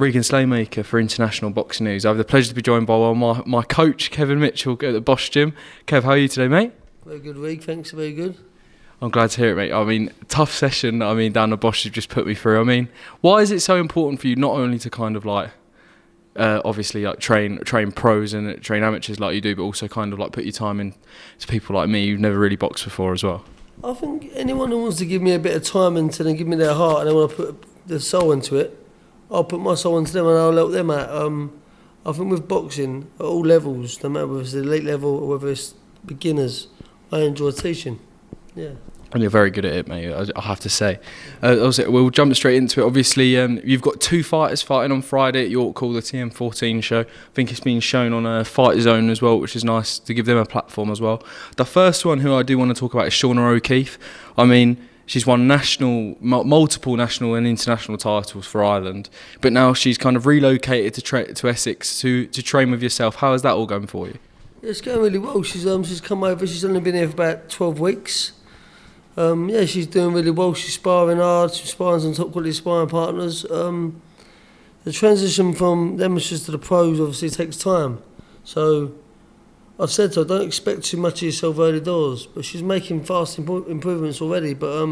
Regan Slaymaker for International Boxing News. I have the pleasure to be joined by my coach, Kevin Mitchell, at the Bosch Gym. Kev, how are you today, mate? Very good, Regan. Thanks, very good. I'm glad to hear it, mate. I mean, tough session, down the Bosch you've just put me through. I mean, why is it so important for you not only to kind of like, obviously like train pros and train amateurs like you do, but also kind of like put your time in to people like me who've never really boxed before as well? I think anyone who wants to give me a bit of time into and give me their heart and they want to put their soul into it, I'll put my soul into them and I'll help them out. I think with boxing, at all levels, no matter whether it's the elite level or whether it's beginners, I enjoy teaching. Yeah. And you're very good at it, mate, I have to say. Also, we'll jump straight into it. Obviously, you've got two fighters fighting on Friday at York Hall, the TM14 show. I think it's been shown on a Fight Zone as well, which is nice to give them a platform as well. The first one who I do want to talk about is Shauna O'Keefe. I mean, she's won multiple national and international titles for Ireland, but now she's kind of relocated to Essex to train with yourself. How is that all going for you? It's going really well. She's come over. She's only been here for about 12 weeks. She's doing really well. She's sparring hard. She's sparring some top quality sparring partners. The transition from the amateurs to the pros obviously takes time. So I've said to her, don't expect too much of yourself early doors. But she's making fast improvements already. But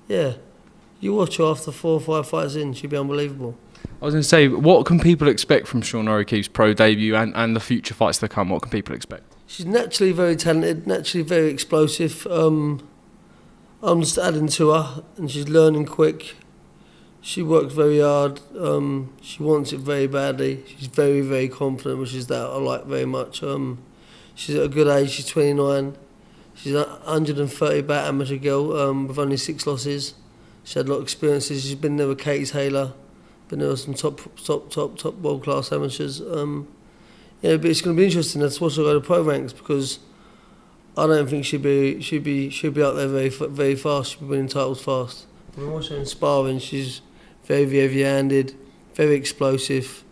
you watch her after 4 or 5 fights in, she'll be unbelievable. I was going to say, what can people expect from Shauna O'Keefe's pro debut and the future fights to come? What can people expect? She's naturally very talented, naturally very explosive. I'm just adding to her, and she's learning quick. She works very hard. She wants it very badly. She's very, very confident, which is that I like very much. She's at a good age. She's 29. She's a 130 bat amateur girl with only 6 losses. She had a lot of experiences. She's been there with Katie Taylor. Been there with some top world class amateurs. But it's going to be interesting to watch her go to pro ranks because I don't think she'll be out there very fast. She'll be winning titles fast. When I watch her in sparring, she's very heavy-handed, very explosive,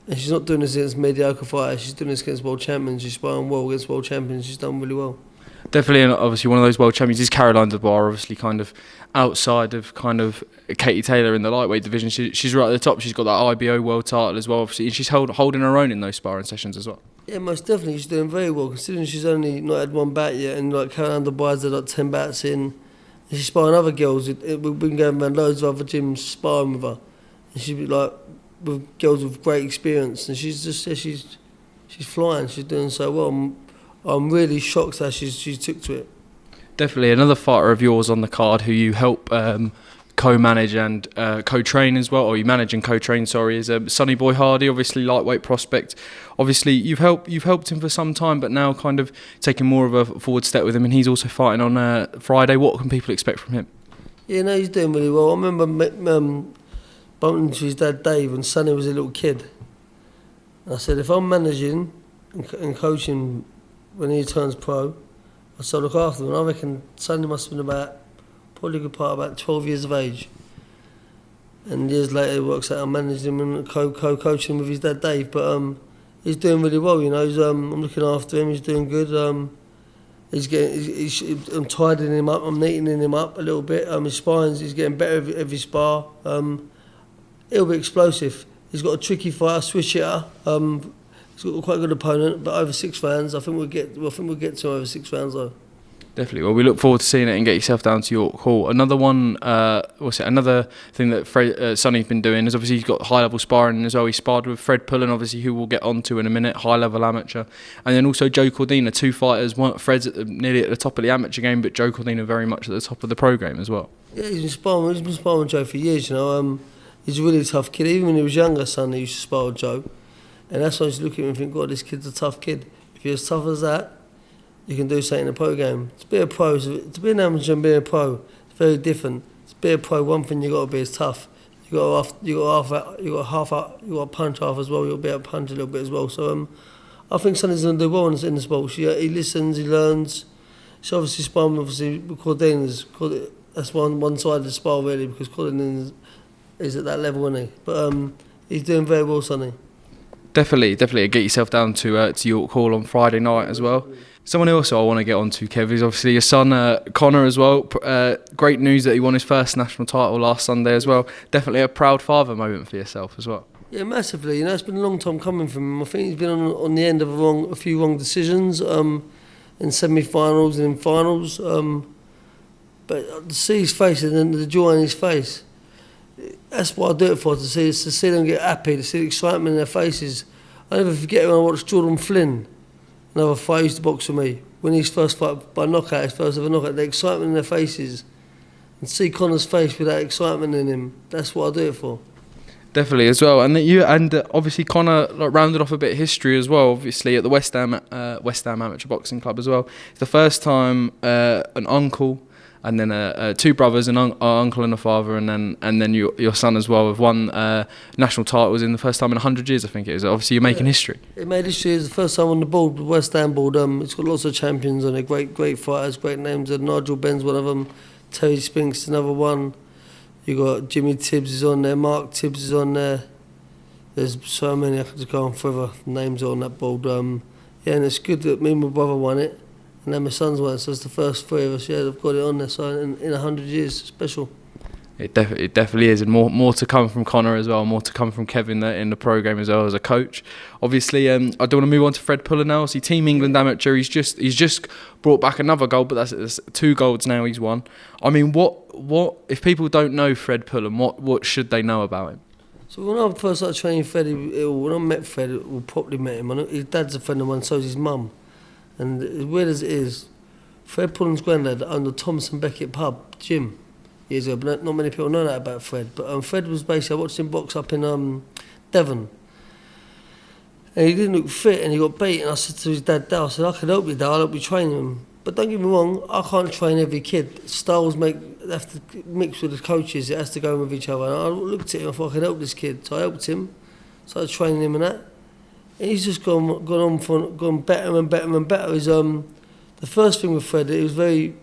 and she's not doing this against mediocre fighters. She's doing this against world champions. She's sparring well against world champions. She's done really well. Definitely, and obviously one of those world champions is Caroline DeBar, obviously kind of outside of kind of Katie Taylor in the lightweight division. She's right at the top. She's got that IBO world title as well, obviously, and she's holding her own in those sparring sessions as well. Yeah, most definitely. She's doing very well, considering she's only not had 1 bat yet, and like Caroline DeBar's had like 10 bats in. And she's sparring other girls. We've been going around loads of other gyms sparring with her, and she's like with girls with great experience, and she's flying. She's doing so well. I'm really shocked how she took to it. Definitely. Another fighter of yours on the card who you help co-manage and co-train as well, or you manage and co-train, is Sonny Boy Hardy, obviously lightweight prospect. Obviously you've helped him for some time, but now kind of taking more of a forward step with him, and he's also fighting on Friday. What can people expect from him? Yeah, no, he's doing really well. I remember bumping into his dad Dave when Sonny was a little kid. And I said, if I'm managing and coaching when he turns pro, I still look after him. And I reckon Sonny must have been probably a good part about 12 years of age. And years later, he works out I'm managing him and co-coaching with his dad Dave. But he's doing really well, I'm looking after him. He's doing good. I'm tidying him up. I'm neatening him up a little bit. His spines, he's getting better every spar. He'll be explosive. He's got a tricky fighter, switch hitter. He's got quite a good opponent, but over 6 rounds. I think we'll get to over 6 rounds though. Definitely. Well, we look forward to seeing it and get yourself down to York Hall. Another one, another thing that Sonny's been doing is obviously he's got high-level sparring as well. He sparred with Fred Pullen, obviously, who we'll get onto in a minute, high-level amateur. And then also Joe Cordina, 2 fighters. Fred's nearly at the top of the amateur game, but Joe Cordina very much at the top of the pro game as well. Yeah, he's been sparring with Joe for years, He's a really tough kid. Even when he was younger, Sonny used to spar with Joe. And that's why I used to look at him and think, God, this kid's a tough kid. If you're as tough as that, you can do something in a pro game. To be a pro, to be an amateur and be a pro, it's very different. To be a pro, one thing you got to be is tough. You got to punch half as well. You got to be able to punch a little bit as well. So I think Sonny's going to do well in the sport. He listens, he learns. He's obviously sparring with Cordina's. That's one side of the spar really, because Cordina is at that level, isn't he? But he's doing very well, Sonny. Definitely. Get yourself down to York Hall on Friday night as well. Someone else I want to get on to, Kev, is obviously your son, Connor, as well. Great news that he won his first national title last Sunday as well. Definitely a proud father moment for yourself as well. Yeah, massively. You know, it's been a long time coming from him. I think he's been on the end of a few wrong decisions in semi-finals and in finals. But to see his face and then the joy in his face, that's what I do it for, to see them get happy, to see the excitement in their faces. I never forget when I watched Jordan Flynn, another fight who used to box with me, when his first fight by knockout, his first ever knockout, the excitement in their faces. And see Conor's face with that excitement in him, that's what I do it for. Definitely as well, and obviously Conor rounded off a bit of history as well. Obviously at the West Ham Amateur Boxing Club as well. It's the first time an uncle and then two brothers, an uncle and a father, and then your son as well have won national titles in the first time in 100 years. I think it is. Obviously you're making history. It made history. It's the first time on the board, the West Ham board. It's got lots of champions on it, great fighters, great names. Nigel Benn's one of them. Terry Spinks another one. You got Jimmy Tibbs is on there, Mark Tibbs is on there. There's so many, I could just go on forever. Names are on that board. Yeah, and it's good that me and my brother won it, and then my son's won it. So it's the first three of us. Yeah, they've got it on there. So in 100 years, special. It definitely is, and more to come from Conor as well. More to come from Kevin in the program as well as a coach. Obviously, I don't want to move on to Fred Pullen now. See, Team England amateur. He's just brought back another gold, but that's 2 golds now he's won. I mean, what if people don't know Fred Pullen? What should they know about him? So when I first started training Fred, when I met Fred, we properly met him. His dad's a friend of mine, so is his mum. And as weird as it is, Fred Pullen's granddad owned the Thompson Beckett pub gym years ago, but not many people know that about Fred. But Fred was basically, I watched him box up in Devon, and he didn't look fit, and he got beat. And I said to his dad, I said, I can help you, Dad, I'll help you train him. But don't get me wrong, I can't train every kid. Styles have to mix with the coaches. It has to go with each other. And I looked at him, I thought I could help this kid, so I helped him. Started training him and that. And he's just gone better and better and better. The first thing with Fred, he was very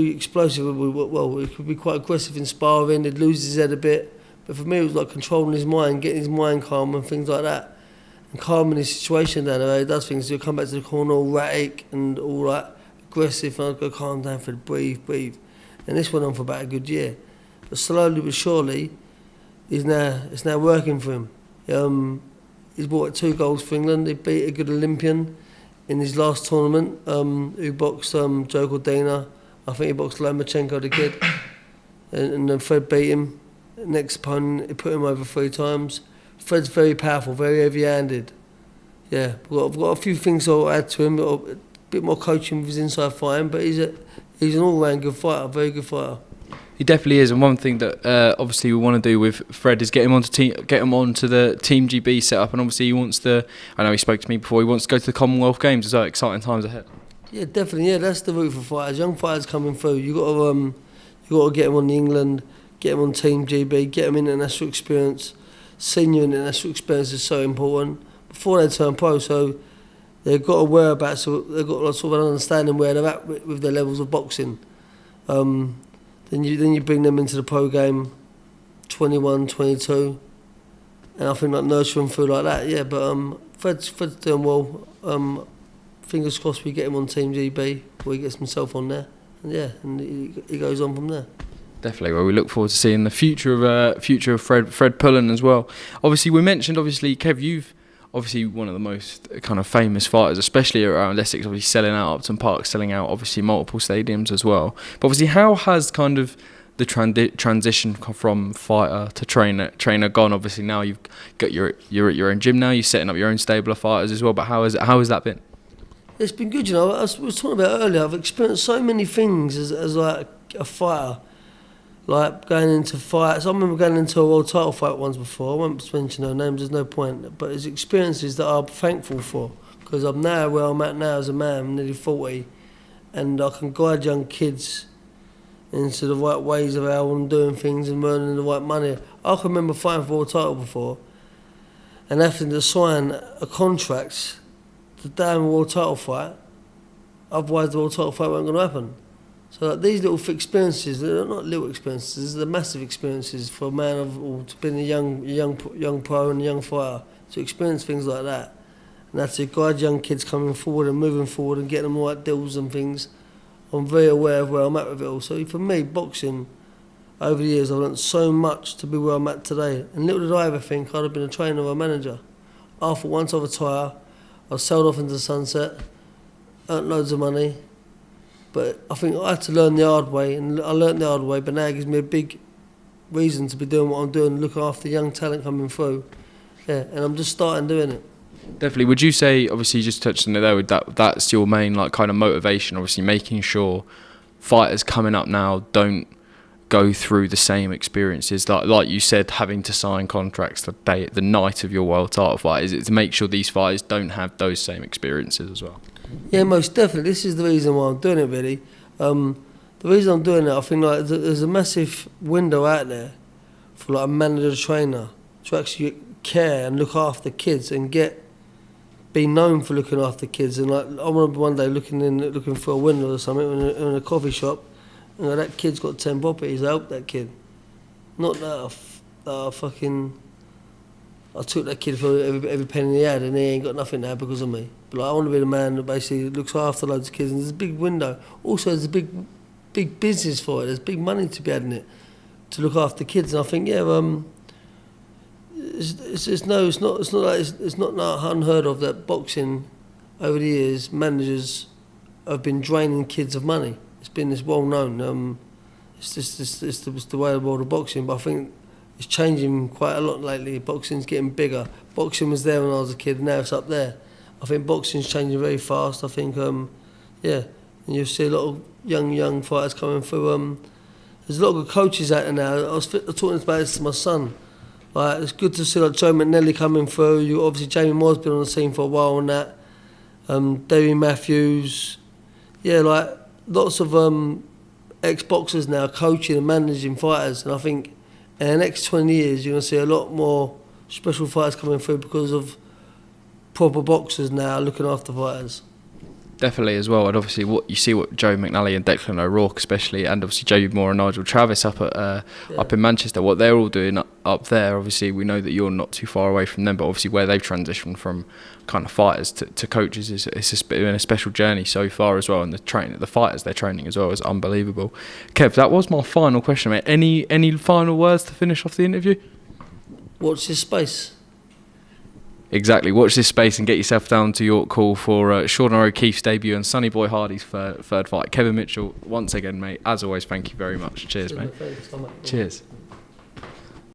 explosive. Well, he could be quite aggressive in sparring. He'd lose his head a bit. But for me, it was like controlling his mind, getting his mind calm and things like that. And calming his situation down the way he does things. He'll come back to the corner all erratic and all that aggressive. And I'd go, calm down, Fred, breathe. And this went on for about a good year. But slowly but surely, it's now working for him. He's brought 2 golds for England. He beat a good Olympian in his last tournament, who boxed Joe Cordina. I think he boxed Lomachenko, the kid. And then Fred beat him. Next opponent, he put him over 3 times. Fred's very powerful, very heavy-handed. Yeah, I've got a few things I'll add to him. A bit more coaching with his inside fighting, but he's an all-round good fighter, very good fighter. He definitely is, and one thing that obviously we want to do with Fred is get him onto the Team GB setup, and obviously he wants to. I know he spoke to me before. He wants to go to the Commonwealth Games. So exciting times ahead. Yeah, definitely. Yeah, that's the route for fighters. Young fighters coming through. You got to get them on the England, get them on Team GB, get them international experience. Senior international experience is so important before they turn pro. So they've got a whereabouts. So they've got sort of an understanding where they're at with their levels of boxing. Then you bring them into the pro game, 21, 22, and I think like nurture them through like that. Yeah, but Fred's doing well. Fingers crossed we get him on Team GB, where he gets himself on there, and he goes on from there. Definitely. Well, we look forward to seeing the future of Fred Pullen as well. Obviously, we mentioned Kev, you've obviously one of the most kind of famous fighters, especially around Essex, obviously selling out Upton Park, selling out obviously multiple stadiums as well. But obviously, how has kind of the transition from fighter to trainer gone? Obviously, now you've got you're at your own gym now. You're setting up your own stable of fighters as well. But how has that been? It's been good, you know. I was talking about earlier. I've experienced so many things as like a fighter. Like going into fights, I remember going into a world title fight once before. I won't mention no names, there's no point. But it's experiences that I'm thankful for, because I'm now where I'm at now as a man. I'm nearly 40, and I can guide young kids into the right ways of how I'm doing things and earning the right money. I can remember fighting for a world title before, and having to sign a contract to damn world title fight. Otherwise, the world title fight wasn't going to happen. So like, these little experiences, they're not little experiences, they're massive experiences for a man to be a young pro and a young fighter, to experience things like that. And that's to guide young kids coming forward and moving forward and getting them the right deals and things. I'm very aware of where I'm at with it all. So for me, boxing, over the years I've learnt so much to be where I'm at today. And little did I ever think I'd have been a trainer or a manager. I thought once I retire, I sailed off into the sunset, earned loads of money. But I think I had to learn the hard way, and I learnt the hard way, but now it gives me a big reason to be doing what I'm doing, looking after young talent coming through. Yeah, and I'm just starting doing it. Definitely. Would you say, obviously you just touched on it there, that's your main like kind of motivation, obviously making sure fighters coming up now don't go through the same experiences, like you said, having to sign contracts the night of your world title fight? Is it to make sure these fighters don't have those same experiences as well? Yeah, most definitely. This is the reason why I'm doing it, really. The reason I'm doing it, I think like there's a massive window out there for like a manager trainer to actually care and look after kids and be known for looking after kids. And like I remember one day looking for a window or something in a coffee shop, and that kid's got 10 properties. I helped that kid. Not that I took that kid for every penny he had, and he ain't got nothing now because of me. But like, I want to be the man that basically looks after loads of kids, and there's a big window. Also, there's a big business for it. There's big money to be had in it to look after kids. And I think, it's not unheard of that boxing over the years managers have been draining kids of money. It's well known. It's the way of the world of boxing, but I think it's changing quite a lot lately. Boxing's getting bigger. Boxing was there when I was a kid, now it's up there. I think boxing's changing very fast. I think, and you see a lot of young fighters coming through. There's a lot of good coaches out there now. I was talking about this to my son. Like, it's good to see like Joe McNally coming through. Obviously Jamie Moore's been on the scene for a while and that. Davey Matthews. Yeah, like lots of ex-boxers now coaching and managing fighters. And I think in the next 20 years you're going to see a lot more special fighters coming through because of proper boxers now looking after fighters. Definitely as well, and obviously what Joe McNally and Declan O'Rourke especially, and obviously Jamie Moore and Nigel Travis up in Manchester, what they're all doing up there. Obviously we know that you're not too far away from them, but obviously where they've transitioned from kind of fighters to coaches it's been a special journey so far as well, and the fighters they're training as well is unbelievable. Kev, that was my final question, mate. Any final words to finish off the interview? Watch this space. Exactly. Watch this space and get yourself down to York Hall for Shauna O'Keefe's debut and Sonny Boy Hardy's third fight. Kevin Mitchell, once again, mate, as always, thank you very much. Cheers, mate. Thanks so much. Cheers.